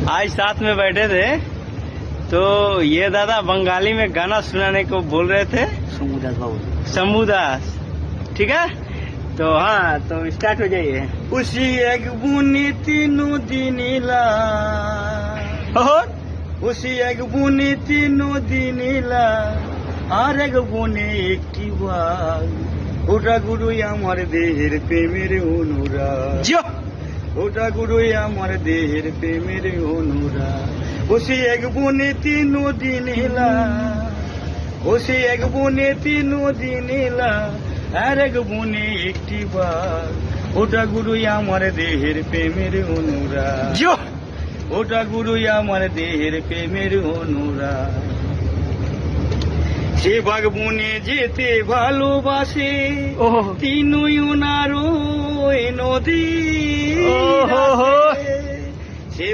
आज साथ में बैठे थे तो ये दादा बंगाली में गाना सुनाने को बोल रहे थे। शंभुदास बाबू, शंभुदास, ठीक है। तो हाँ, तो स्टार्ट हो जाइए। उसी एक बुनी तीनों दिनीला, उसी एक बुनी तीनों दिनीला, আর এক বনে একটি বাঘ, ওটা গুরুই আমার দেহের প্রেমের অনুরাগ, ওটা গুরুই আমার দেহের প্রেমের অনুরাগ। ওসি এক বনে তিনও দিন এলা, ওসি এক বনে তিনও দিন এলা, আর এক বনে একটি বাঘ, ওটা গুরুই আমার দেহের প্রেমের অনুরাগ, ওটা গুরুই আমার দেহের প্রেমের অনুরাগ। সে বাঘ বনে যেতে ভালোবাসে, তিনুই ওনার নদী, সে